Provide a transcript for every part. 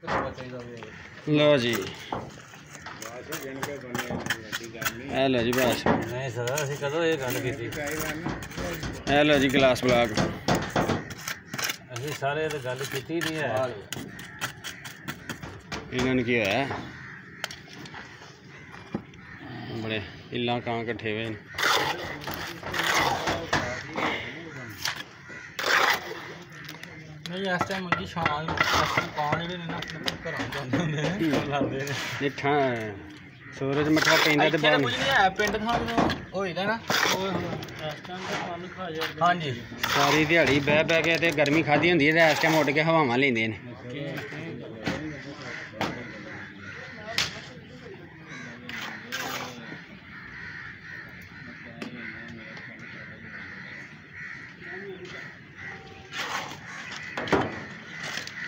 लो जी लो जी बस नहीं सर असं कदों ये गल की लो जी गिलास ब्लॉक अभी सारे तो गल की नहीं है इन्होंने की होया बड़े इला कां कट्ठे हुए नहीं इस टाइम मंगी शाम पान जेह्ड़े ने अपने घरों जांदे हुंदे ने सूरज मट्ठा पैंदा ते बाहर पिंड थां होई दा ना हाँ जी सारी दिहाड़ी बह के ते गर्मी खाधी हुंदी है ते इस टाइम उठ के हवावां लैंदे ने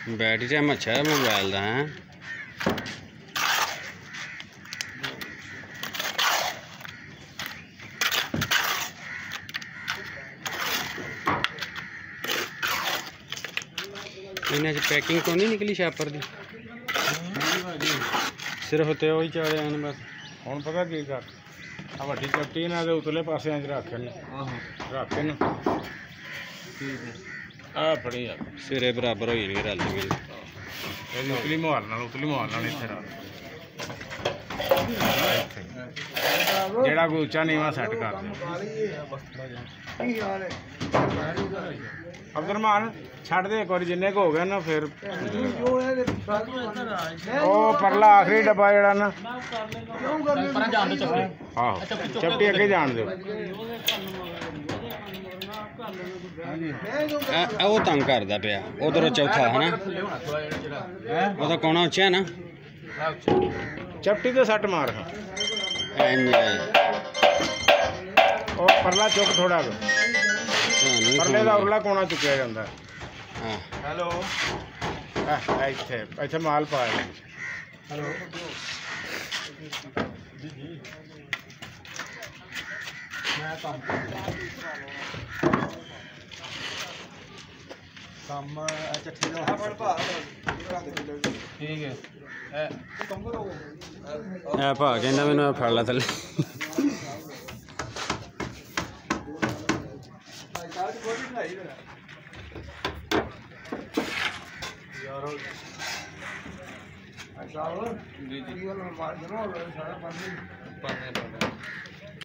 बैटरी टाइम अच्छा है मोबाइल का है इन्हें पैकिंग तो नहीं निकली शापर की सिर्फ तो वही चाड़े हैं बस ਹੁਣ ਪਤਾ ਕੀ ਕਰ ਆ ਵੱਡੀ ਚੱਪਟੀ ਇਹਨਾਂ ਦੇ ਉਤਲੇ ਪਾਸੇ ਇੰਜ ਰੱਖ ਕੇ ਨਾ ਆ ਫੜੀ ਆ सिरे बराबर हो जाएंगे रल मिल ਇਹ ਉਤਲੀ ਮਾਹੌਲ ਨਾਲ ਇੱਥੇ ਰੱਖ ਜਿਹੜਾ ਕੋਈ ਉੱਚਾ ਨੀਵਾਂ ਸੈੱਟ ਕਰ ਦੇ ਅਬਦੁਰਮਾਨ ਛੱਡ ਦੇ ਇੱਕ ਵਾਰੀ ਜਿੰਨੇ ਕੁ ਹੋ ਗਏ ਨਾ ਫਿਰ ਉਹ ਪਰਲਾ ਆਖਰੀ ਡੱਬਾ ਜਿਹੜਾ ਨਾ ਆਹੋ ਚੱਪਟੀ ਅੱਗੇ ਜਾਣ ਦਿਓ वो तंग करता पिया उधर चौथा है ना वो कोना उच्चा है ना ਚੱਪਟੀ ਤੇ ਸੱਟ ਮਾਰ ਉਹ ਪਰਲਾ ਚੁੱਕ ਥੋੜਾ ਪਰਲੇ ਦਾ ਉਰਲਾ ਕੋਣਾ ਚੁੱਕਿਆ ਜਾਂਦਾ ਹੈਲੋ ਇੱਥੇ ਮਾਲ ਪਾਇਆ ਹੈਲੋ ਮੈਂ ਕੰਮ ਚੱਠੀ ਦਾ ਠੀਕ ਹੈ भा कहना मैंने फड़ ला थले जी